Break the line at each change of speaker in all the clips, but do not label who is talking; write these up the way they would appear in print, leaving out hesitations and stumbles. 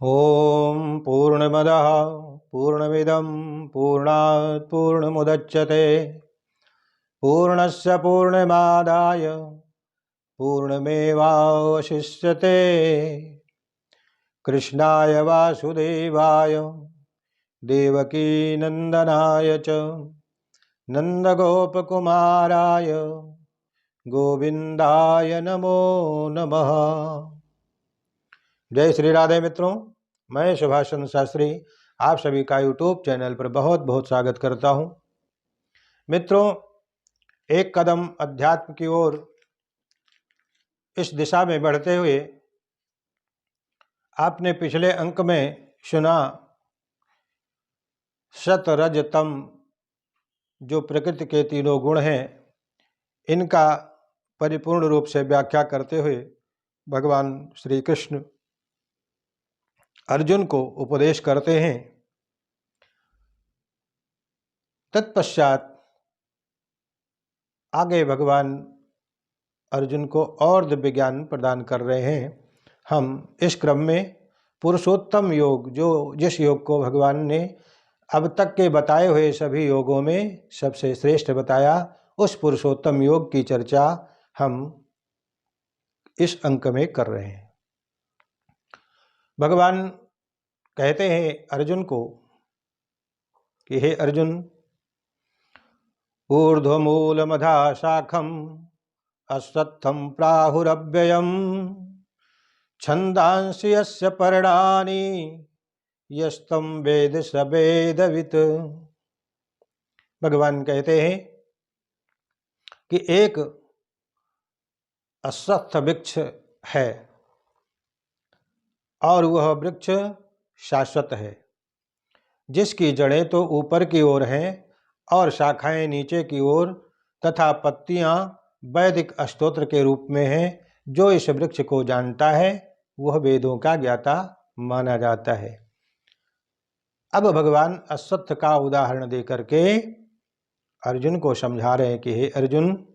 ओम पूर्णमदः पूर्णमिदं पूर्णात् पूर्णमुदच्यते पूर्णस्य पूर्णमादाय पूर्णमेवावशिष्यते। कृष्णाय वासुदेवाय देवकी नंदनाय च नंदगोपकुमाराय गोविंदाय नमो नमः। जय श्री राधे मित्रों, मैं सुभाष चंद्र शास्त्री आप सभी का यूट्यूब चैनल पर बहुत बहुत स्वागत करता हूं। मित्रों, एक कदम अध्यात्म की ओर इस दिशा में बढ़ते हुए आपने पिछले अंक में सुना सत रज तम, जो प्रकृति के तीनों गुण हैं, इनका परिपूर्ण रूप से व्याख्या करते हुए भगवान श्री कृष्ण अर्जुन को उपदेश करते हैं। तत्पश्चात आगे भगवान अर्जुन को और दिव्य ज्ञान प्रदान कर रहे हैं। हम इस क्रम में पुरुषोत्तम योग, जो जिस योग को भगवान ने अब तक के बताए हुए सभी योगों में सबसे श्रेष्ठ बताया, उस पुरुषोत्तम योग की चर्चा हम इस अंक में कर रहे हैं। भगवान कहते हैं अर्जुन को कि हे अर्जुन, ऊर्ध्वमूलमधा शाखम अश्वत्थं प्राहुरव्ययम् छन्दांसि यस्य पर्णानि यस्तं वेद स वेदवित्। भगवान कहते हैं कि एक अश्वत्थ वृक्ष है और वह वृक्ष शाश्वत है, जिसकी जड़ें तो ऊपर की ओर हैं और शाखाएं नीचे की ओर तथा पत्तियां वैदिक स्तोत्र के रूप में हैं। जो इस वृक्ष को जानता है वह वेदों का ज्ञाता माना जाता है। अब भगवान अश्वत्थ का उदाहरण देकर के अर्जुन को समझा रहे हैं कि हे अर्जुन,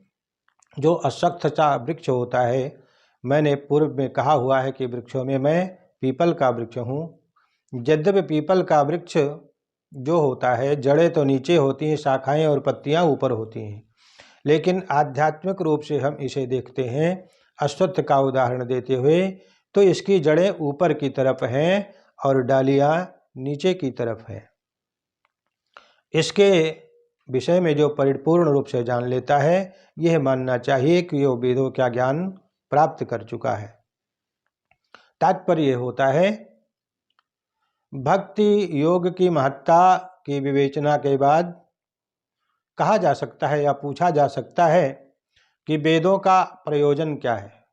जो अश्वत्थ का वृक्ष होता है, मैंने पूर्व में कहा हुआ है कि वृक्षों में मैं पीपल का वृक्ष हूँ। यद्यपि पीपल का वृक्ष जो होता है, जड़ें तो नीचे होती हैं, शाखाएं और पत्तियां ऊपर होती हैं, लेकिन आध्यात्मिक रूप से हम इसे देखते हैं अश्वत्थ का उदाहरण देते हुए, तो इसकी जड़ें ऊपर की तरफ हैं और डालियां नीचे की तरफ है। इसके विषय में जो परिपूर्ण रूप से जान लेता है, यह मानना चाहिए कि वह वेदों का ज्ञान प्राप्त कर चुका है। तात्पर्य होता है, भक्ति योग की महत्ता की विवेचना के बाद कहा जा सकता है या पूछा जा सकता है कि वेदों का प्रयोजन क्या है।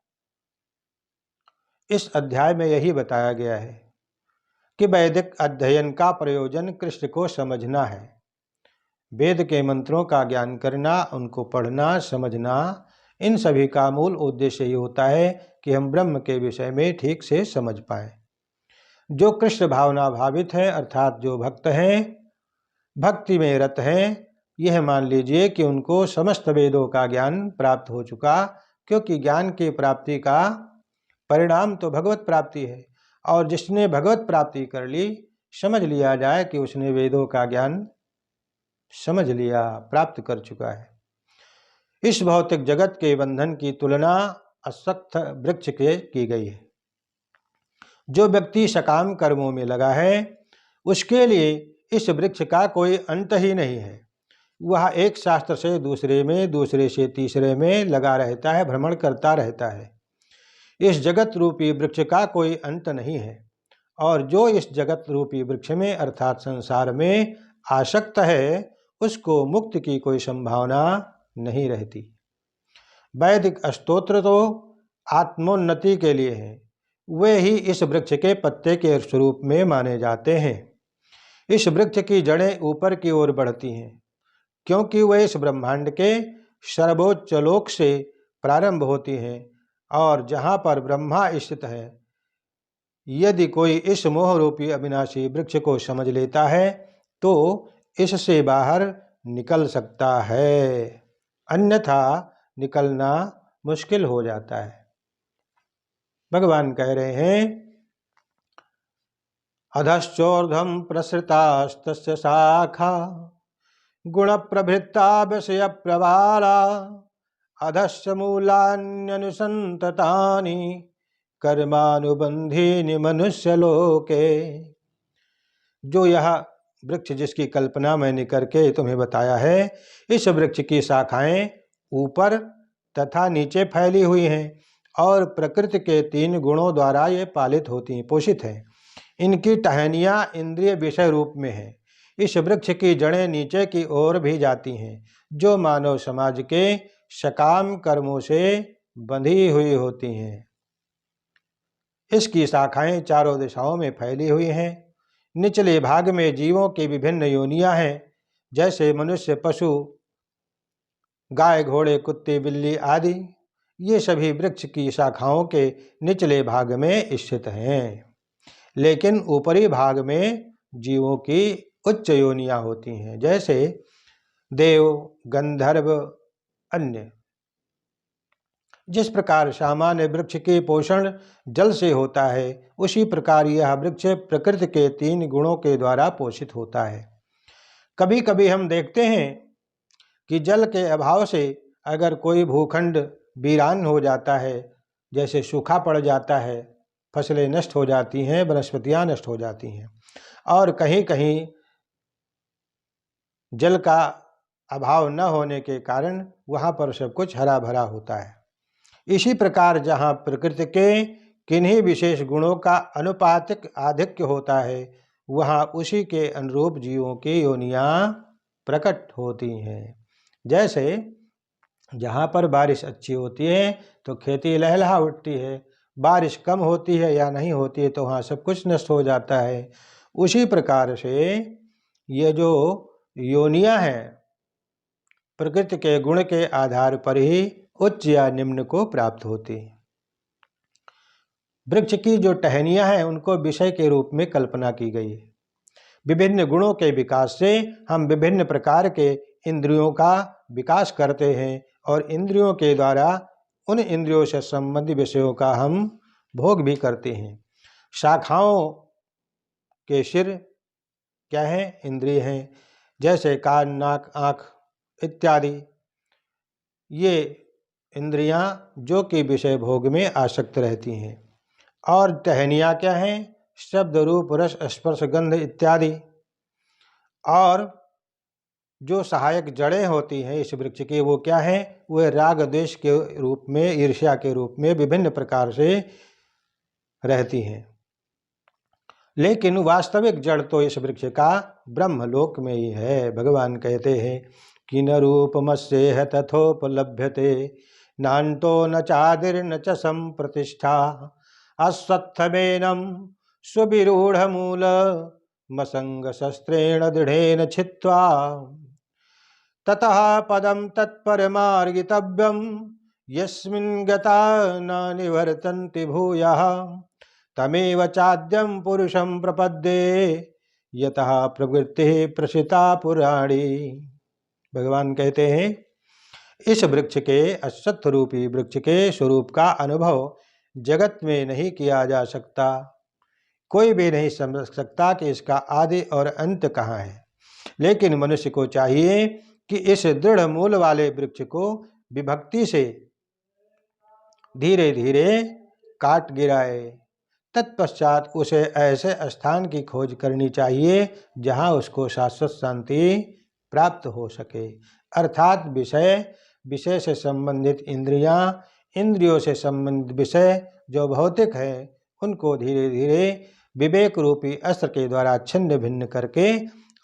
इस अध्याय में यही बताया गया है कि वैदिक अध्ययन का प्रयोजन कृष्ण को समझना है। वेद के मंत्रों का ज्ञान करना, उनको पढ़ना, समझना, इन सभी का मूल उद्देश्य ये होता है कि हम ब्रह्म के विषय में ठीक से समझ पाएं। जो कृष्ण भावना भावित है, अर्थात जो भक्त हैं, भक्ति में रत हैं, यह मान लीजिए कि उनको समस्त वेदों का ज्ञान प्राप्त हो चुका, क्योंकि ज्ञान की प्राप्ति का परिणाम तो भगवत प्राप्ति है, और जिसने भगवत प्राप्ति कर ली, समझ लिया जाए कि उसने वेदों का ज्ञान समझ लिया, प्राप्त कर चुका है। इस भौतिक जगत के बंधन की तुलना अश्वत्थ वृक्ष के की गई है। जो व्यक्ति सकाम कर्मों में लगा है, उसके लिए इस वृक्ष का कोई अंत ही नहीं है। वह एक शास्त्र से दूसरे में, दूसरे से तीसरे में लगा रहता है, भ्रमण करता रहता है। इस जगत रूपी वृक्ष का कोई अंत नहीं है, और जो इस जगत रूपी वृक्ष में अर्थात संसार में आसक्त है, उसको मुक्ति की कोई संभावना नहीं रहती। वैदिक स्तोत्र तो आत्मोन्नति के लिए हैं, वे ही इस वृक्ष के पत्ते के स्वरूप में माने जाते हैं। इस वृक्ष की जड़ें ऊपर की ओर बढ़ती हैं, क्योंकि वे इस ब्रह्मांड के सर्वोच्च लोक से प्रारंभ होती हैं, और जहाँ पर ब्रह्मा स्थित है, यदि कोई इस मोह रूपी अविनाशी वृक्ष को समझ लेता है तो इससे बाहर निकल सकता है, अन्यथा निकलना मुश्किल हो जाता है। भगवान कह रहे हैं अधश्चोर्ध्वं प्रसृतास्तस्य शाखा गुणप्रभृत्ता विषयप्रवाला अधश्च मूलान्यनुसन्ततानि कर्मानुबंधीनि मनुष्यलोके। जो यह वृक्ष जिसकी कल्पना मैंने करके तुम्हें बताया है, इस वृक्ष की शाखाएं ऊपर तथा नीचे फैली हुई हैं और प्रकृति के 3 गुणों द्वारा ये पालित होती हैं, पोषित हैं। इनकी टहनियाँ इंद्रिय विषय रूप में हैं। इस वृक्ष की जड़ें नीचे की ओर भी जाती हैं, जो मानव समाज के सकाम कर्मों से बंधी हुई होती हैं। इसकी शाखाएं चारों दिशाओं में फैली हुई हैं। निचले भाग में जीवों की विभिन्न योनियां हैं, जैसे मनुष्य, पशु, गाय, घोड़े, कुत्ते, बिल्ली आदि। ये सभी वृक्ष की शाखाओं के निचले भाग में स्थित हैं, लेकिन ऊपरी भाग में जीवों की उच्च योनियां होती हैं, जैसे देव, गंधर्व, अन्य। जिस प्रकार सामान्य वृक्ष के पोषण जल से होता है, उसी प्रकार यह वृक्ष प्रकृति के 3 गुणों के द्वारा पोषित होता है। कभी कभी हम देखते हैं कि जल के अभाव से अगर कोई भूखंड वीरान हो जाता है, जैसे सूखा पड़ जाता है, फसलें नष्ट हो जाती हैं, वनस्पतियां नष्ट हो जाती हैं, और कहीं कहीं जल का अभाव न होने के कारण वहाँ पर सब कुछ हरा भरा होता है। इसी प्रकार जहाँ प्रकृति के किन्हीं विशेष गुणों का अनुपातिक आधिक्य होता है, वहाँ उसी के अनुरूप जीवों की योनियाँ प्रकट होती हैं। जैसे जहाँ पर बारिश अच्छी होती है तो खेती लहलहा उठती है, बारिश कम होती है या नहीं होती है तो वहाँ सब कुछ नष्ट हो जाता है। उसी प्रकार से ये जो योनियाँ हैं, प्रकृति के गुण के आधार पर ही उच्च या निम्न को प्राप्त होती हैं। वृक्ष की जो टहनियाँ हैं, उनको विषय के रूप में कल्पना की गई है। विभिन्न गुणों के विकास से हम विभिन्न प्रकार के इंद्रियों का विकास करते हैं और इंद्रियों के द्वारा उन इंद्रियों से संबंधित विषयों का हम भोग भी करते हैं। शाखाओं के सिर क्या है? इंद्रिय हैं, जैसे कान, नाक, आँख इत्यादि। ये इंद्रियां जो कि विषय भोग में आसक्त रहती हैं। और टहनियाँ क्या हैं? शब्द, रूप, रस, स्पर्श, गंध इत्यादि। और जो सहायक जड़ें होती हैं इस वृक्ष की, वो क्या है? वे राग द्वेष के रूप में, ईर्ष्या के रूप में विभिन्न प्रकार से रहती हैं। लेकिन वास्तविक जड़ तो इस वृक्ष का ब्रह्मलोक में ही है। भगवान कहते हैं कि न रूपमस्येह तथोपलभ्यते नान्तो न चादिर्न च संप्रतिष्ठा अश्वत्थमेनं सुविरूढ़मूल मसंग शस्त्रेण दृढ़ेन छित्त्वा ततः पदं तत्परमार्गितव्यं यस्मिन् गता न निवर्तन्ति भूयः तमेव चाद्यं पुरुषं प्रपद्ये यतः प्रवृत्तिः प्रसिता पुराणी। भगवान कहते हैं इस वृक्ष के, अश्वत्थ रूपी वृक्ष के स्वरूप का अनुभव जगत में नहीं किया जा सकता। कोई भी नहीं समझ सकता कि इसका आदि और अंत कहाँ है। लेकिन मनुष्य को चाहिए कि इस दृढ़ मूल वाले वृक्ष को विभक्ति से धीरे धीरे काट गिराए। तत्पश्चात उसे ऐसे स्थान की खोज करनी चाहिए जहाँ उसको शाश्वत शांति प्राप्त हो सके। अर्थात विषय से संबंधित इंद्रियां, इंद्रियों से संबंधित विषय जो भौतिक है, उनको धीरे धीरे विवेक रूपी अस्त्र के द्वारा छिन्न भिन्न करके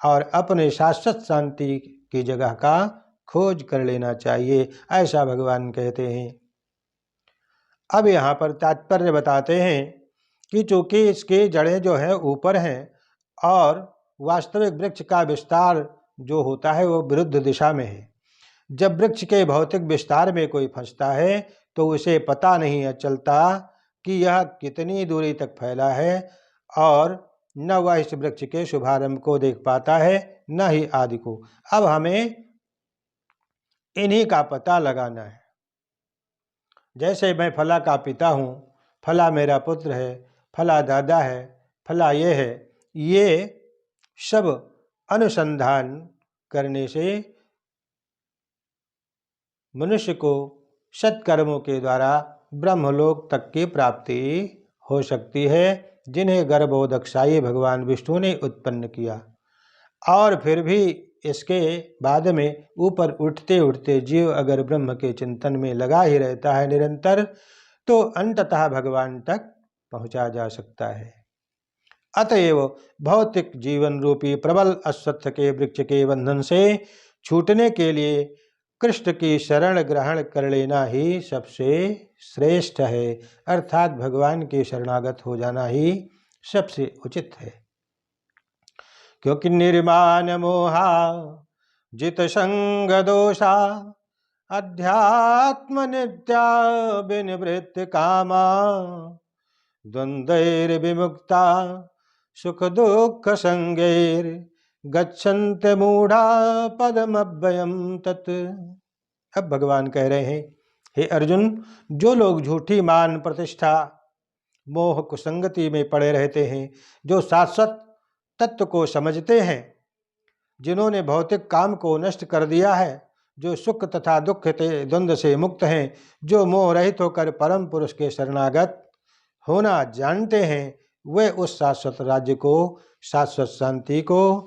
और अपने शाश्वत शांति की जगह का खोज कर लेना चाहिए, ऐसा भगवान कहते हैं। अब यहाँ पर तात्पर्य बताते हैं कि चूँकि इसकी जड़ें जो है ऊपर हैं और वास्तविक वृक्ष का विस्तार जो होता है वो विरुद्ध दिशा में है। जब वृक्ष के भौतिक विस्तार में कोई फंसता है तो उसे पता नहीं चलता कि यह कितनी दूरी तक फैला है और न वह इस वृक्ष के शुभारंभ को देख पाता है, न ही आदि को। अब हमें इन्हीं का पता लगाना है। जैसे मैं फला का पिता हूँ, फला मेरा पुत्र है, फला दादा है, फला ये है, ये सब अनुसंधान करने से मनुष्य को सत्कर्मों के द्वारा ब्रह्मलोक तक की प्राप्ति हो सकती है, जिन्हें गर्भोदक साई भगवान विष्णु ने उत्पन्न किया। और फिर भी इसके बाद में ऊपर उठते उठते जीव अगर ब्रह्म के चिंतन में लगा ही रहता है निरंतर, तो अंततः भगवान तक पहुंचा जा सकता है। अतएव भौतिक जीवन रूपी प्रबल अश्वत्थ के वृक्ष के बंधन से छूटने के लिए कृष्ण की शरण ग्रहण कर लेना ही सबसे श्रेष्ठ है, अर्थात भगवान के शरणागत हो जाना ही सबसे उचित है। क्योंकि निर्माण मोहा जित संग दोषा अध्यात्म नित्या विनिवृत्त कामा द्वंद्वैर विमुक्ता सुख दुख संगैर गच्छन्त मूढ़ा पदमव्ययम तत्। अब भगवान कह रहे हैं, हे अर्जुन, जो लोग झूठी मान प्रतिष्ठा मोह कुसंगति में पड़े रहते हैं, जो शाश्वत तत्व को समझते हैं, जिन्होंने भौतिक काम को नष्ट कर दिया है, जो सुख तथा दुख के द्वंद्व से मुक्त हैं, जो मोह रहित होकर परम पुरुष के शरणागत होना जानते हैं, वे उस शाश्वत राज्य को, शाश्वत शांति को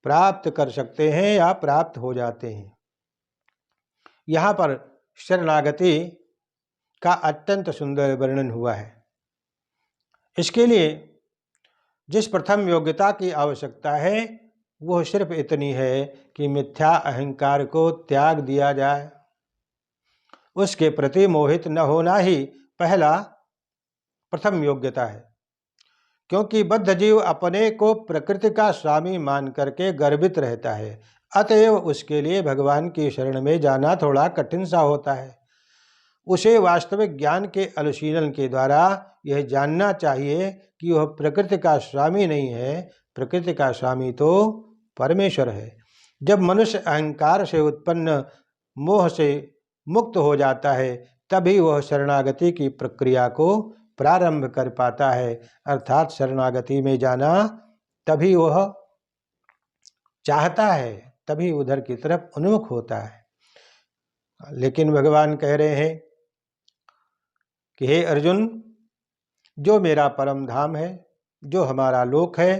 प्राप्त कर सकते हैं या प्राप्त हो जाते हैं। यहाँ पर शरणागति का अत्यंत सुंदर वर्णन हुआ है। इसके लिए जिस प्रथम योग्यता की आवश्यकता है वह सिर्फ इतनी है कि मिथ्या अहंकार को त्याग दिया जाए। उसके प्रति मोहित न होना ही पहला प्रथम योग्यता है, क्योंकि बद्ध जीव अपने को प्रकृति का स्वामी मान करके गर्वित रहता है। अतएव उसके लिए भगवान की शरण में जाना थोड़ा कठिन सा होता है। उसे वास्तविक ज्ञान के अनुशीलन के द्वारा यह जानना चाहिए कि वह प्रकृति का स्वामी नहीं है, प्रकृति का स्वामी तो परमेश्वर है। जब मनुष्य अहंकार से उत्पन्न मोह से मुक्त हो जाता है, तभी वह शरणागति की प्रक्रिया को प्रारंभ कर पाता है, अर्थात शरणागति में जाना तभी वह चाहता है, तभी उधर की तरफ उन्मुख होता है। लेकिन भगवान कह रहे हैं कि हे अर्जुन, जो मेरा परम धाम है, जो हमारा लोक है,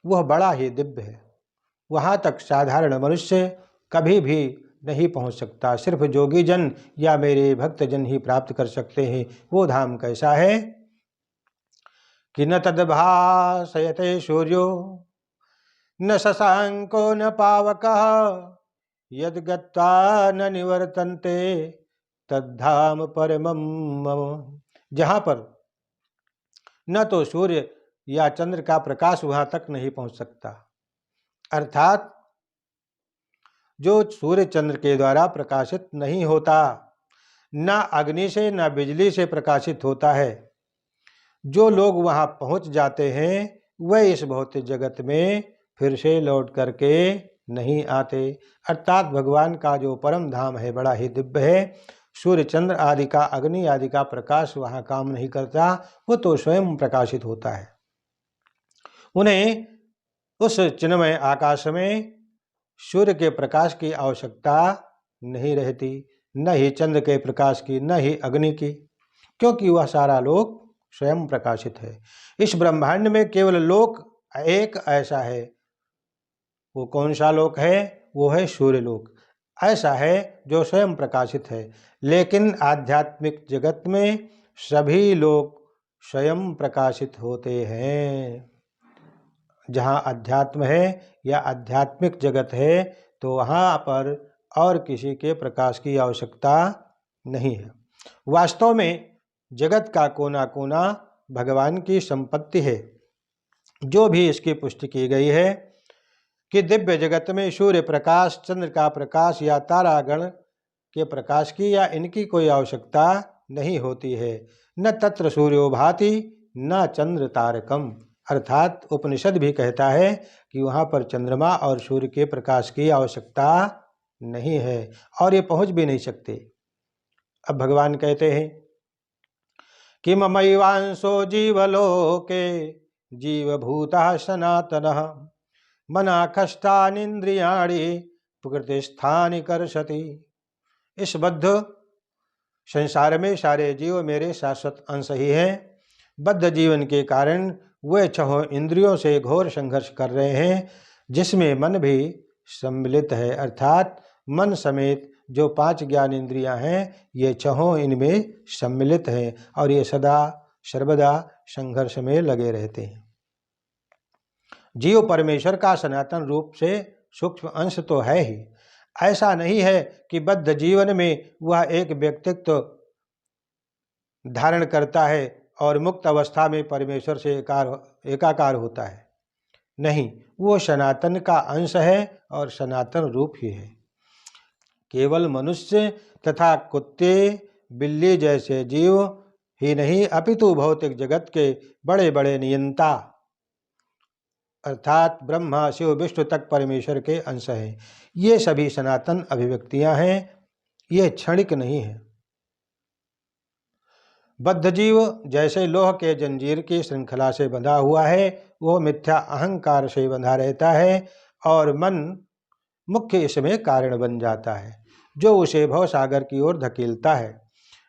वह बड़ा ही दिव्य है। वहाँ तक साधारण मनुष्य कभी भी नहीं पहुँच सकता, सिर्फ जोगी जन या मेरे भक्त जन ही प्राप्त कर सकते हैं। वो धाम कैसा है कि न तद्भासयते सूर्यो न शशांको न पावकः यद् गत्वा न निवर्तन्ते तद्धाम परमं मम। जहाँ पर न तो सूर्य या चंद्र का प्रकाश वहाँ तक नहीं पहुँच सकता, अर्थात जो सूर्य चंद्र के द्वारा प्रकाशित नहीं होता, न अग्नि से न बिजली से प्रकाशित होता है। जो लोग वहाँ पहुँच जाते हैं वे इस भौतिक जगत में फिर से लौट करके नहीं आते, अर्थात भगवान का जो परम धाम है बड़ा ही दिव्य है। सूर्य चंद्र आदि का, अग्नि आदि का प्रकाश वहाँ काम नहीं करता, वो तो स्वयं प्रकाशित होता है। उन्हें उस चिन्मय आकाश में सूर्य के प्रकाश की आवश्यकता नहीं रहती, न ही चंद्र के प्रकाश की, न ही अग्नि की, क्योंकि वह सारा लोक स्वयं प्रकाशित है। इस ब्रह्मांड में केवल लोक एक ऐसा है। वो कौन सा लोक है? वो है सूर्य लोक। ऐसा है जो स्वयं प्रकाशित है। लेकिन आध्यात्मिक जगत में सभी लोग स्वयं प्रकाशित होते हैं। जहाँ अध्यात्म है या आध्यात्मिक जगत है तो वहाँ पर और किसी के प्रकाश की आवश्यकता नहीं है। वास्तव में जगत का कोना कोना भगवान की संपत्ति है। जो भी इसकी पुष्टि की गई है कि दिव्य जगत में सूर्य प्रकाश, चंद्र का प्रकाश या तारागण के प्रकाश की या इनकी कोई आवश्यकता नहीं होती है। न तत्र सूर्यो भाति न चंद्र तारकम, अर्थात उपनिषद भी कहता है कि वहाँ पर चंद्रमा और सूर्य के प्रकाश की आवश्यकता नहीं है और ये पहुँच भी नहीं सकते। अब भगवान कहते हैं कि ममैवांशो जीवलोके जीवभूतः सनातनः मना कष्टानीन्द्रियाणि प्रकृतिस्थानि कर्षति। इस बद्ध संसार में सारे जीव मेरे शाश्वत अंश ही हैं। बद्ध जीवन के कारण वे छहों इंद्रियों से घोर संघर्ष कर रहे हैं, जिसमें मन भी सम्मिलित है। अर्थात मन समेत जो 5 ज्ञान इंद्रियां हैं, ये छहों इनमें सम्मिलित हैं और ये सदा सर्वदा संघर्ष में लगे रहते हैं। जीव परमेश्वर का सनातन रूप से सूक्ष्म अंश तो है ही। ऐसा नहीं है कि बद्ध जीवन में वह एक व्यक्तित्व धारण करता है और मुक्त अवस्था में परमेश्वर से एकाकार होता है। नहीं, वो सनातन का अंश है और सनातन रूप ही है। केवल मनुष्य तथा कुत्ते बिल्ली जैसे जीव ही नहीं, अपितु भौतिक जगत के बड़े बड़े नियंता अर्थात ब्रह्मा शिव विष्णु तक परमेश्वर के अंश हैं। ये सभी सनातन अभिव्यक्तियां हैं, ये क्षणिक नहीं है। बद्ध जीव जैसे लोह के जंजीर की श्रृंखला से बंधा हुआ है, वो मिथ्या अहंकार से बंधा रहता है और मन मुख्य इसमें कारण बन जाता है, जो उसे भवसागर की ओर धकेलता है।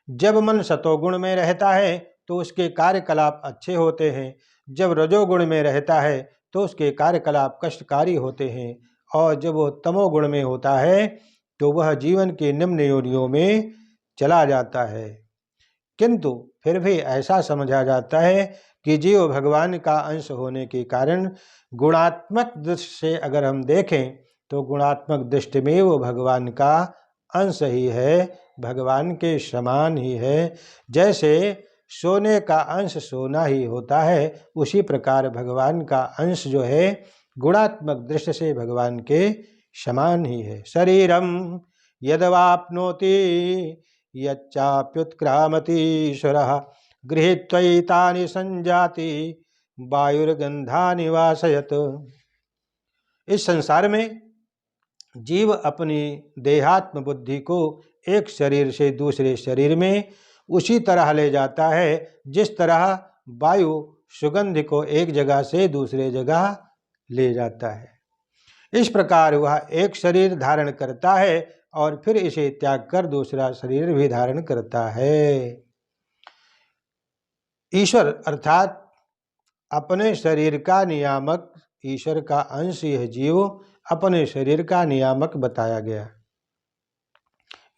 जब मन सतोगुण में रहता है तो उसके कार्यकलाप अच्छे होते हैं, जब रजोगुण में रहता है तो उसके कार्यकलाप कष्टकारी होते हैं, और जब वो तमोगुण में होता है तो वह जीवन के निम्न योनियों में चला जाता है। किंतु फिर भी ऐसा समझा जाता है कि जीव भगवान का अंश होने के कारण गुणात्मक दृष्टि से अगर हम देखें तो गुणात्मक दृष्टि में वो भगवान का अंश ही है, भगवान के समान ही है। जैसे सोने का अंश सोना ही होता है, उसी प्रकार भगवान का अंश जो है गुणात्मक दृष्टि से भगवान के समान ही है। शरीरम यदवाप्नोति यच्चाप्युत्क्रामतीश्वरः गृहीत्वैतानि संजाति वायुर्गंधानि वासयत। इस संसार में जीव अपनी देहात्म बुद्धि को एक शरीर से दूसरे शरीर में उसी तरह ले जाता है जिस तरह वायु सुगंध को एक जगह से दूसरे जगह ले जाता है। इस प्रकार वह एक शरीर धारण करता है और फिर इसे त्याग कर दूसरा शरीर भी धारण करता है। ईश्वर अर्थात अपने शरीर का नियामक, ईश्वर का अंश यह जीव अपने शरीर का नियामक बताया गया।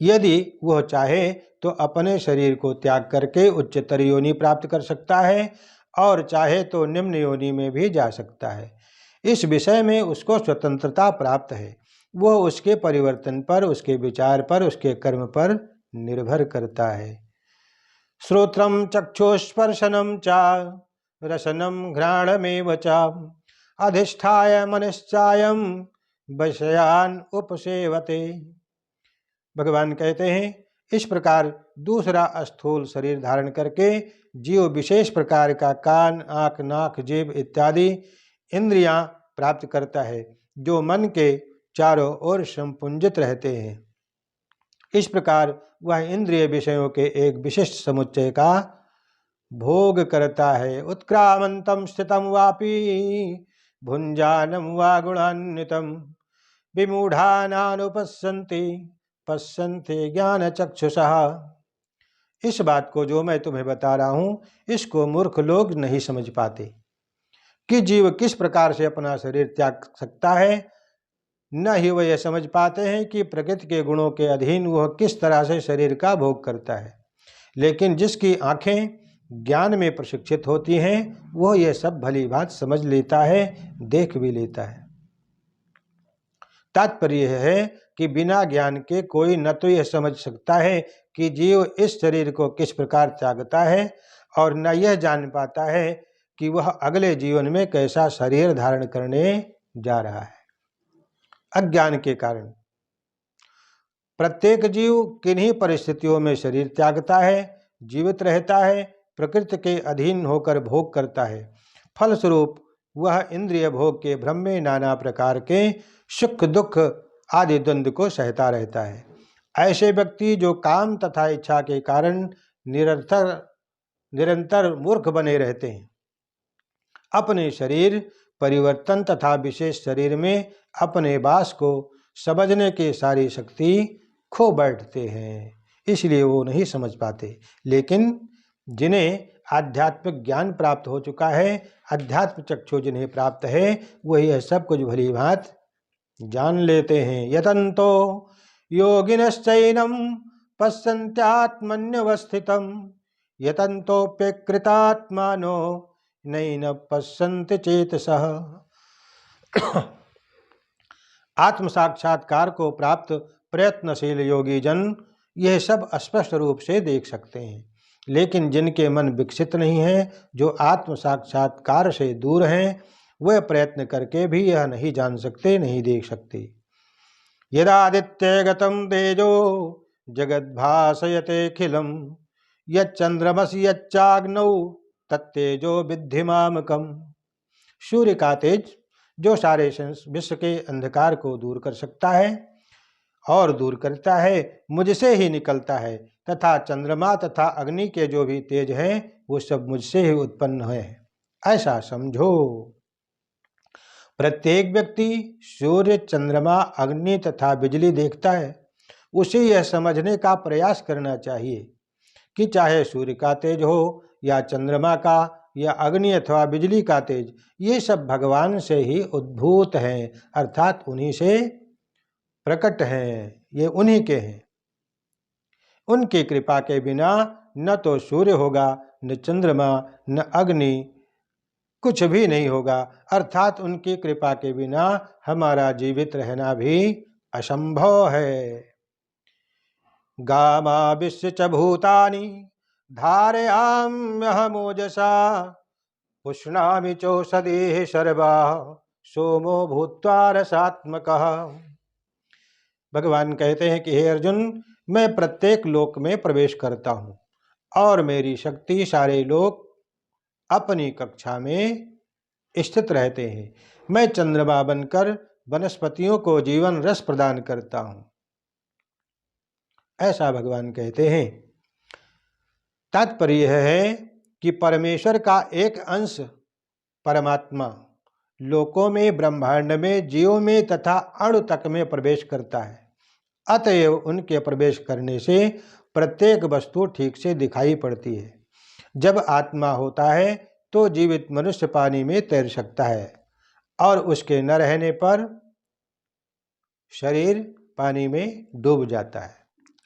यदि वह चाहे तो अपने शरीर को त्याग करके उच्चतर योनि प्राप्त कर सकता है और चाहे तो निम्न योनि में भी जा सकता है। इस विषय में उसको स्वतंत्रता प्राप्त है। वह उसके परिवर्तन पर, उसके विचार पर, उसके कर्म पर निर्भर करता है। श्रोत्रम चक्षुस्पर्शनम चा रसनम घ्राणमेव चा अधिष्ठाय मनश्चायम विषयान उपसेवते। भगवान कहते हैं, इस प्रकार दूसरा स्थूल शरीर धारण करके जीव विशेष प्रकार का कान, आँख, नाक, जीभ इत्यादि इंद्रियां प्राप्त करता है, जो मन के चारों ओर संपुंजित रहते हैं। इस प्रकार वह इंद्रिय विषयों के एक विशिष्ट समुच्चय का भोग करता है। उत्क्रामंतम स्थितम वापि भुंजानम वा गुणान्वितम विमूढ़ानानुपश्यन्ति पश्यन्ते ज्ञान चक्षुषः। इस बात को जो मैं तुम्हें बता रहा हूँ, इसको मूर्ख लोग नहीं समझ पाते कि जीव किस प्रकार से अपना शरीर त्याग सकता है। न ही वह यह समझ पाते हैं कि प्रकृति के गुणों के अधीन वह किस तरह से शरीर का भोग करता है। लेकिन जिसकी आंखें ज्ञान में प्रशिक्षित होती हैं, वह यह सब भली बात समझ लेता है, देख भी लेता है। तात्पर्य यह है कि बिना ज्ञान के कोई न तो यह समझ सकता है कि जीव इस शरीर को किस प्रकार त्यागता है, और न यह जान पाता है कि वह अगले जीवन में कैसा शरीर धारण करने जा रहा है। अज्ञान के कारण प्रत्येक जीव किन्हीं परिस्थितियों में शरीर त्यागता है, जीवित रहता है, प्रकृति के अधीन होकर भोग करता है। फलस्वरूप वह इंद्रिय भोग के भ्रम में नाना प्रकार के सुख दुख आदि द्वंद्व को सहता रहता है। ऐसे व्यक्ति जो काम तथा इच्छा के कारण निरंतर मूर्ख बने रहते हैं, अपने शरीर परिवर्तन तथा विशेष शरीर में अपने वास को समझने की सारी शक्ति खो बैठते हैं, इसलिए वो नहीं समझ पाते। लेकिन जिन्हें आध्यात्मिक ज्ञान प्राप्त हो चुका है, अध्यात्म चक्षु जिन्हें प्राप्त है, वही यह सब कुछ भली भांति जान लेते हैं। यतन्तो योगिनश्चैनं पश्यन्त्यात्मन्यवस्थितं यतन्तोऽप्यकृतात्मानो नैन पश्यन्ति चेतसः। आत्म साक्षात्कार को प्राप्त प्रयत्नशील योगी जन यह सब स्पष्ट रूप से देख सकते हैं, लेकिन जिनके मन विकसित नहीं है, जो आत्म साक्षात्कार से दूर हैं, वह प्रयत्न करके भी यह नहीं जान सकते, नहीं देख सकते। यदादित्यगतं तेजो जगद्भासयतेऽखिलं यच्चंद्रमसि यच्चाग्नौ तत्तेजो विद्धि मामकम्। सूर्य का तेज जो सारे विश्व के अंधकार को दूर कर सकता है और दूर करता है, मुझसे ही निकलता है, तथा चंद्रमा तथा अग्नि के जो भी तेज हैं वो सब मुझसे ही उत्पन्न है, ऐसा समझो। प्रत्येक व्यक्ति सूर्य, चंद्रमा, अग्नि तथा बिजली देखता है, उसे यह समझने का प्रयास करना चाहिए कि चाहे सूर्य का तेज हो या चंद्रमा का या अग्नि अथवा बिजली का तेज, ये सब भगवान से ही उद्भूत हैं, अर्थात उन्हीं से प्रकट हैं, ये उन्हीं के हैं। उनकी कृपा के बिना न तो सूर्य होगा, न चंद्रमा, न अग्नि, कुछ भी नहीं होगा। अर्थात उनकी कृपा के बिना हमारा जीवित रहना भी असंभव है। गामा विश्व च भूतानि धारयाम्यहमोजसा पुष्णामि चौषधीः सर्वा सोमो भूत्वा रसात्मकः। भगवान कहते हैं कि हे अर्जुन, मैं प्रत्येक लोक में प्रवेश करता हूँ और मेरी शक्ति सारे लोक अपनी कक्षा में स्थित रहते हैं। मैं चंद्रमा बनकर वनस्पतियों को जीवन रस प्रदान करता हूँ, ऐसा भगवान कहते हैं। तात्पर्य यह है कि परमेश्वर का एक अंश परमात्मा लोकों में, ब्रह्मांड में, जीवों में तथा अणु तक में प्रवेश करता है। अतएव उनके प्रवेश करने से प्रत्येक वस्तु ठीक से दिखाई पड़ती है। जब आत्मा होता है तो जीवित मनुष्य पानी में तैर सकता है और उसके न रहने पर शरीर पानी में डूब जाता है।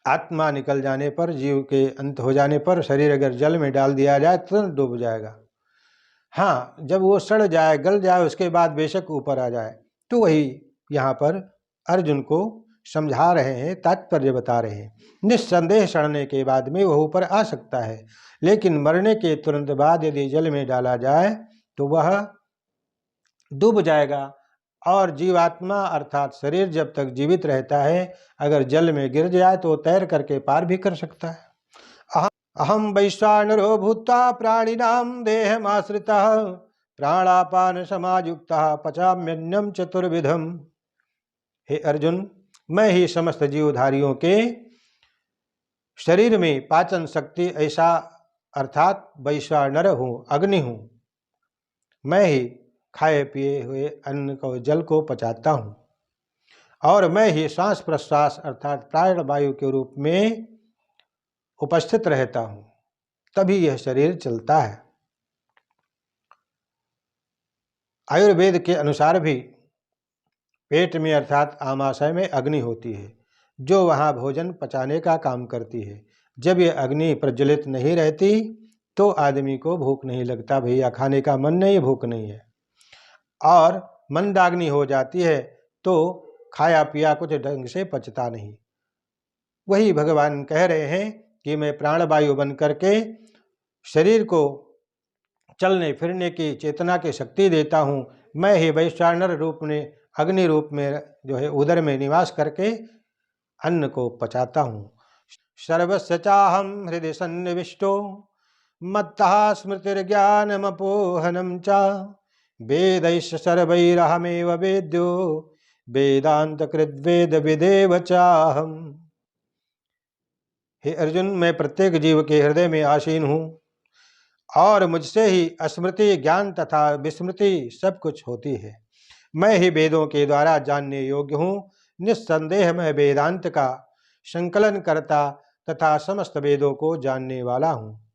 आत्मा निकल जाने पर, जीव के अंत हो जाने पर शरीर अगर जल में डाल दिया जाए तो डूब जाएगा। हाँ, जब वो सड़ जाए, गल जाए, उसके बाद बेशक ऊपर आ जाए। तो वही यहाँ पर अर्जुन को समझा रहे हैं, तात्पर्य बता रहे हैं। निस्संदेह सड़ने के बाद में वह ऊपर आ सकता है, लेकिन मरने के तुरंत बाद यदि जल में डाला जाए तो वह डूब जाएगा। और जीवात्मा अर्थात शरीर जब तक जीवित रहता है, अगर जल में गिर जाए तो तैर करके पार भी कर सकता है। अहम वैश्वानरो भूत्वा प्राणिनां देहमाश्रितः प्राणापान समायुक्तः पचाम्यन्नम चतुर्विधम। हे अर्जुन, मैं ही समस्त जीवधारियों के शरीर में पाचन शक्ति ऐसा अर्थात वैश्वानर हूँ, अग्नि हूँ। मैं ही खाए पिए हुए अन्न को, जल को पचाता हूँ, और मैं ही श्वास प्रश्वास अर्थात प्राण वायु के रूप में उपस्थित रहता हूँ, तभी यह शरीर चलता है। आयुर्वेद के अनुसार भी पेट में अर्थात आमाशय में अग्नि होती है, जो वहाँ भोजन पचाने का काम करती है। जब यह अग्नि प्रज्वलित नहीं रहती तो आदमी को भूख नहीं लगता, भैया खाने का मन नहीं, भूख नहीं है। और मंदाग्नि हो जाती है तो खाया पिया कुछ ढंग से पचता नहीं। वही भगवान कह रहे हैं कि मैं प्राणवायु बन करके शरीर को चलने फिरने की चेतना की शक्ति देता हूँ। मैं ही वैश्वानर रूप में, अग्नि रूप में जो है उदर में निवास करके अन्न को पचाता हूँ। सर्वस्य चाहम हृदय सन्निविष्टो मत्तः स्मृतिर्ज्ञानमपोहनं च वेदैश्च सर्वैरहमेव वेद्यो वेदान्तकृद्वेद विदेव चाहम्। हे अर्जुन, मैं प्रत्येक जीव के हृदय में आसीन हूँ और मुझसे ही स्मृति, ज्ञान तथा विस्मृति सब कुछ होती है। मैं ही वेदों के द्वारा जानने योग्य हूँ। निस्संदेह मैं वेदांत का संकलन करता तथा समस्त वेदों को जानने वाला हूँ।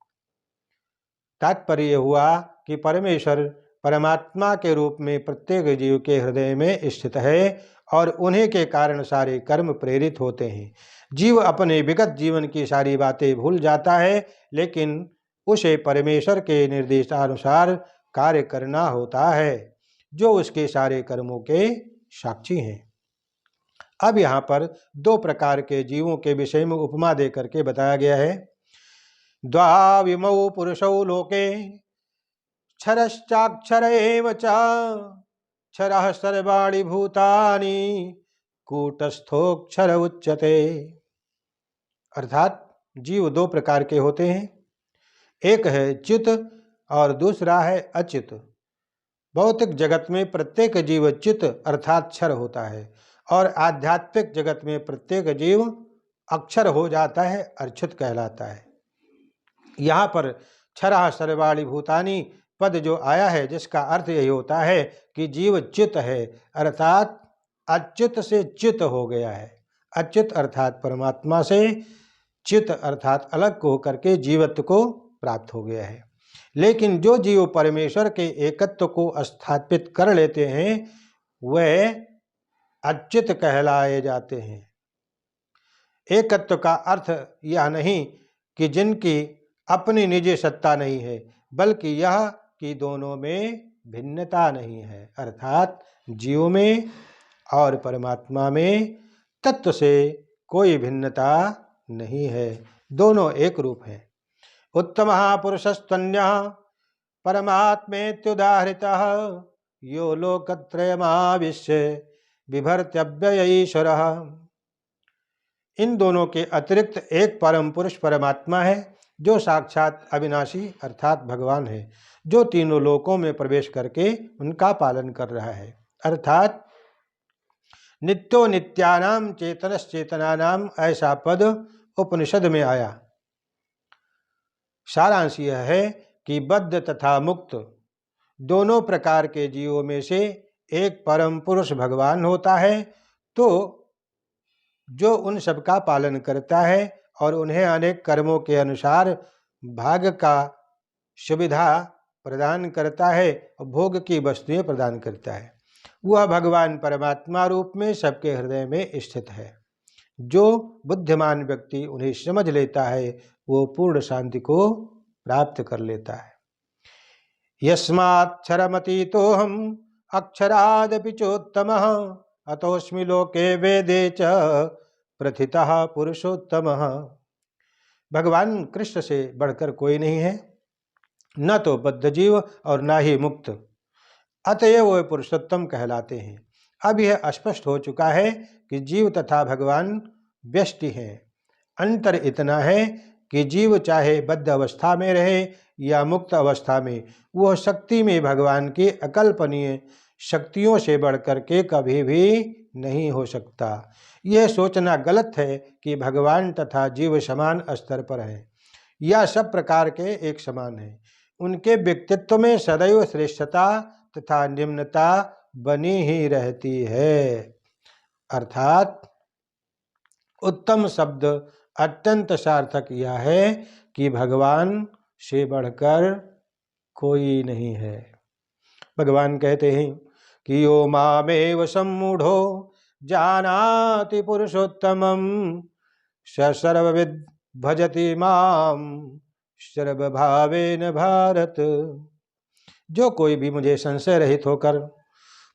तात्पर्य हुआ कि परमेश्वर परमात्मा के रूप में प्रत्येक जीव के हृदय में स्थित है और उन्हीं के कारण सारे कर्म प्रेरित होते हैं। जीव अपने विगत जीवन की सारी बातें भूल जाता है, लेकिन उसे परमेश्वर के निर्देशानुसार कार्य करना होता है, जो उसके सारे कर्मों के साक्षी हैं। अब यहाँ पर दो प्रकार के जीवों के विषय में उपमा दे करके बताया गया है। द्वाविमौ पुरुषौ लोके क्षरश्चाक्षर एव च क्षरः सर्वाणि भूतानि कूटस्थोक्षर उच्यते। अर्थात जीव दो प्रकार के होते हैं, एक है चित और दूसरा है अचित। भौतिक जगत में प्रत्येक जीव चित अर्थात क्षर होता है और आध्यात्मिक जगत में प्रत्येक जीव अक्षर हो जाता है, अर्चित कहलाता है। यहाँ पर क्षरः सर्वाणि भूतानि पद जो आया है, जिसका अर्थ यही होता है कि जीव चित है, अर्थात अचित से चित हो गया है। अचित अर्थात परमात्मा से, चित अर्थात अलग होकर के जीवत्व को प्राप्त हो गया है। लेकिन जो जीव परमेश्वर के एकत्व को स्थापित कर लेते हैं वह अचित कहलाए जाते हैं। एकत्व का अर्थ यह नहीं कि जिनकी अपनी निजी सत्ता नहीं है, बल्कि यह कि दोनों में भिन्नता नहीं है, अर्थात जीव में और परमात्मा में तत्व से कोई भिन्नता नहीं है, दोनों एक रूप हैं। उत्तमः पुरुषस्त्वन्यः परमात्मेत्युदाहृतः यो लोकत्रयमाविश्य बिभर्त्यव्यय ईश्वरः। इन दोनों के अतिरिक्त एक परम पुरुष परमात्मा है, जो साक्षात अविनाशी अर्थात भगवान है, जो तीनों लोकों में प्रवेश करके उनका पालन कर रहा है। अर्थात नित्यो नित्यानाम चेतनश्चेतनानाम, ऐसा पद उपनिषद में आया। सारांश यह है कि बद्ध तथा मुक्त दोनों प्रकार के जीवों में से एक परम पुरुष भगवान होता है, तो जो उन सब का पालन करता है और उन्हें अनेक कर्मों के अनुसार भाग का सुविधा प्रदान करता है और भोग की वस्तुएं प्रदान करता है। वह भगवान परमात्मा रूप में सबके हृदय में स्थित है। जो बुद्धिमान व्यक्ति उन्हें समझ लेता है वो पूर्ण शांति को प्राप्त कर लेता है। यस्माक्षरमतीतोऽहम् अक्षरादपि चोत्तमः अतोऽस्मि लोके वेदे च प्रथितः पुरुषोत्तमः। भगवान कृष्ण से बढ़कर कोई नहीं है, न तो बद्ध जीव और न ही मुक्त, अतएव वे पुरुषोत्तम कहलाते हैं। अब यह स्पष्ट हो चुका है कि जीव तथा भगवान व्यष्टि हैं। अंतर इतना है कि जीव चाहे बद्ध अवस्था में रहे या मुक्त अवस्था में, वह शक्ति में भगवान की अकल्पनीय शक्तियों से बढ़कर के कभी भी नहीं हो सकता। यह सोचना गलत है कि भगवान तथा जीव समान स्तर पर हैं या सब प्रकार के एक समान हैं। उनके व्यक्तित्व में सदैव श्रेष्ठता तथा निम्नता बनी ही रहती है। अर्थात उत्तम शब्द अत्यंत सार्थक यह है कि भगवान से बढ़कर कोई नहीं है। भगवान कहते हैं कि यो मामेव सम्मूढ़ो जानाति पुरुषोत्तमं स सर्वविद् भजति माम सर्वभावेन भारत। जो कोई भी मुझे संशय रहित होकर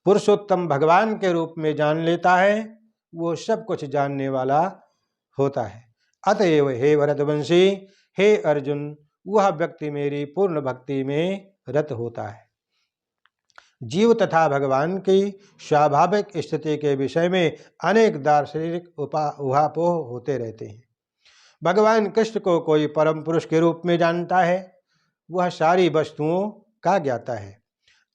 पुरुषोत्तम भगवान के रूप में जान लेता है, वो सब कुछ जानने वाला होता है। अतएव हे भरतवंशी, हे अर्जुन, वह व्यक्ति मेरी पूर्ण भक्ति में रत होता है। जीव तथा भगवान की स्वाभाविक स्थिति के विषय में अनेक दार्शनिक उहापोह होते रहते हैं। भगवान कृष्ण को कोई परम पुरुष के रूप में जानता है, वह सारी वस्तुओं का ज्ञाता है।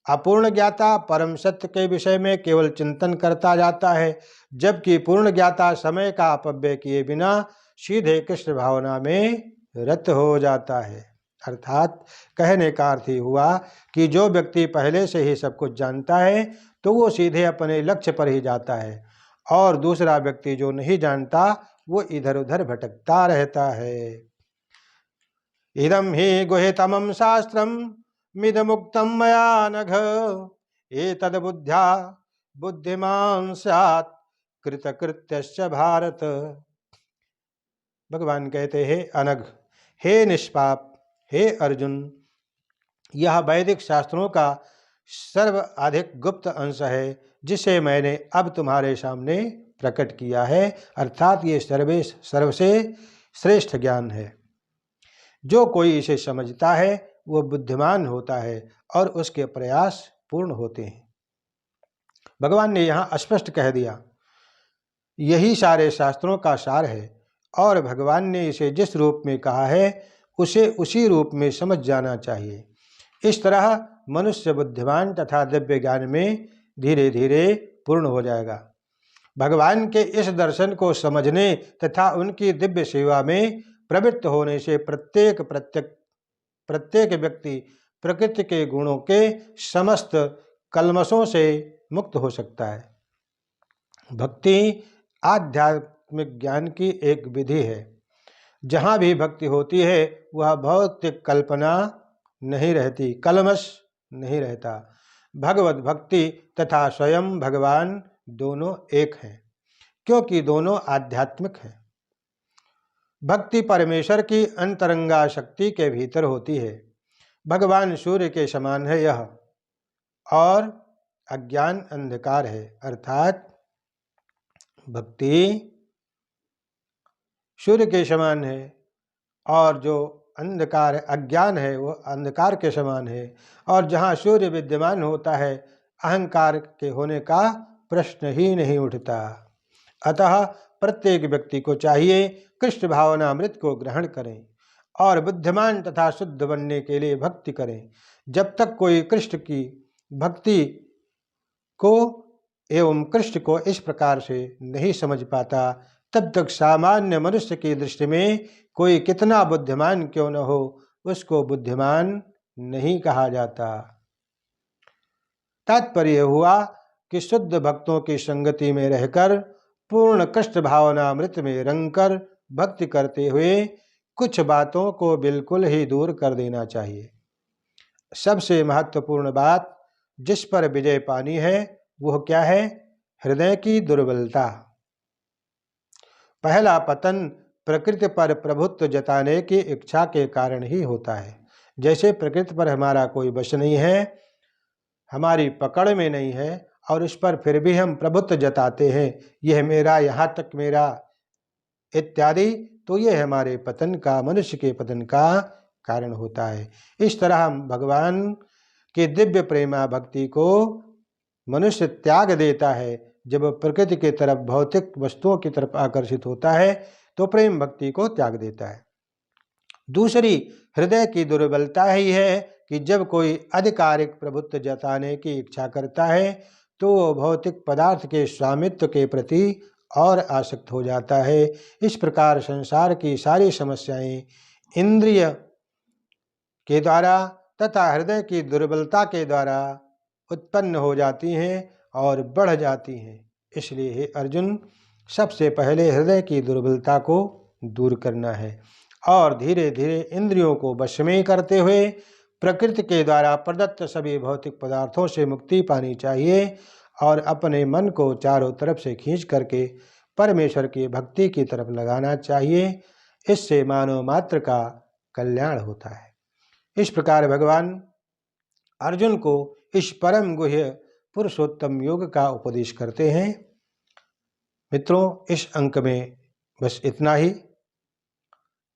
अपूर्ण ज्ञाता परम सत्य के विषय में केवल चिंतन करता जाता है, जबकि पूर्ण ज्ञाता समय का अपव्यय किए बिना सीधे कृष्ण भावना में रत हो जाता है। अर्थात कहने का अर्थ ही हुआ कि जो व्यक्ति पहले से ही सब कुछ जानता है तो वो सीधे अपने लक्ष्य पर ही जाता है, और दूसरा व्यक्ति जो नहीं जानता वो इधर उधर भटकता रहता है। इदं हि गुहितमं शास्त्रं मिदमुक्तं मया नघ, एतद्बुद्ध्या बुद्धिमान् स्यात् कृतकृत्यश्च भारत। भगवान कहते हैं, अनघ, हे निष्पाप, हे अर्जुन, यह वैदिक शास्त्रों का सर्वाधिक गुप्त अंश है जिसे मैंने अब तुम्हारे सामने प्रकट किया है। अर्थात ये सर्वसे श्रेष्ठ ज्ञान है। जो कोई इसे समझता है वो बुद्धिमान होता है और उसके प्रयास पूर्ण होते हैं। भगवान ने यहाँ स्पष्ट कह दिया, यही सारे शास्त्रों का सार है और भगवान ने इसे जिस रूप में कहा है उसे उसी रूप में समझ जाना चाहिए। इस तरह मनुष्य बुद्धिमान तथा दिव्य ज्ञान में धीरे धीरे पूर्ण हो जाएगा। भगवान के इस दर्शन को समझने तथा उनकी दिव्य सेवा में प्रवृत्त होने से प्रत्येक व्यक्ति प्रकृति के गुणों के समस्त कल्मशों से मुक्त हो सकता है। भक्ति आध्यात्मिक ज्ञान की एक विधि है। जहाँ भी भक्ति होती है वह भौतिक कल्पना नहीं रहती, कल्मश नहीं रहता। भगवत भक्ति तथा स्वयं भगवान दोनों एक हैं, क्योंकि दोनों आध्यात्मिक हैं। भक्ति परमेश्वर की अंतरंगा शक्ति के भीतर होती है। भगवान सूर्य के समान है यह, और अज्ञान अंधकार है। अर्थात भक्ति सूर्य के समान है और जो अंधकार अज्ञान है वो अंधकार के समान है। और जहाँ सूर्य विद्यमान होता है अहंकार के होने का प्रश्न ही नहीं उठता। अतः प्रत्येक व्यक्ति को चाहिए कृष्ण भावनामृत को ग्रहण करें और बुद्धिमान तथा शुद्ध बनने के लिए भक्ति करें। जब तक कोई कृष्ण की भक्ति को एवं कृष्ण को इस प्रकार से नहीं समझ पाता, तब तक सामान्य मनुष्य की दृष्टि में कोई कितना बुद्धिमान क्यों न हो उसको बुद्धिमान नहीं कहा जाता। तात्पर्य हुआ कि शुद्ध भक्तों की संगति में रहकर पूर्ण कृष्ण भावनामृत में रंगकर भक्ति करते हुए कुछ बातों को बिल्कुल ही दूर कर देना चाहिए। सबसे महत्वपूर्ण बात जिस पर विजय पानी है वह क्या है? हृदय की दुर्बलता। पहला पतन प्रकृति पर प्रभुत्व जताने की इच्छा के कारण ही होता है। जैसे प्रकृति पर हमारा कोई वश नहीं है, हमारी पकड़ में नहीं है, और उस पर फिर भी हम प्रभुत्व जताते हैं, यह मेरा, यहाँ तक मेरा इत्यादि, तो यह हमारे पतन का, मनुष्य के पतन का कारण होता है। इस तरह हम भगवान के दिव्य प्रेमा भक्ति को मनुष्य त्याग देता है। जब प्रकृति की तरफ, भौतिक वस्तुओं की तरफ आकर्षित होता है तो प्रेम भक्ति को त्याग देता है। दूसरी हृदय की दुर्बलता ही है कि जब कोई आधिकारिक प्रभुत्व जताने की इच्छा करता है तो वो भौतिक पदार्थ के स्वामित्व के प्रति और आसक्त हो जाता है। इस प्रकार संसार की सारी समस्याएं इंद्रिय के द्वारा तथा हृदय की दुर्बलता के द्वारा उत्पन्न हो जाती हैं और बढ़ जाती हैं। इसलिए हे अर्जुन, सबसे पहले हृदय की दुर्बलता को दूर करना है और धीरे धीरे इंद्रियों को वश में करते हुए प्रकृति के द्वारा प्रदत्त सभी भौतिक पदार्थों से मुक्ति पानी चाहिए और अपने मन को चारों तरफ से खींच करके परमेश्वर की भक्ति की तरफ लगाना चाहिए। इससे मानव मात्र का कल्याण होता है। इस प्रकार भगवान अर्जुन को इस परम गुह्य पुरुषोत्तम योग का उपदेश करते हैं। मित्रों, इस अंक में बस इतना ही।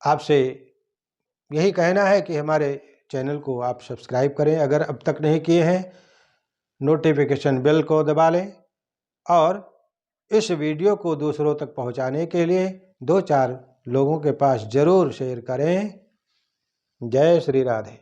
आपसे यही कहना है कि हमारे चैनल को आप सब्सक्राइब करें अगर अब तक नहीं किए हैं, नोटिफिकेशन बेल को दबा लें और इस वीडियो को दूसरों तक पहुंचाने के लिए 2-4 लोगों के पास जरूर शेयर करें। जय श्री राधे।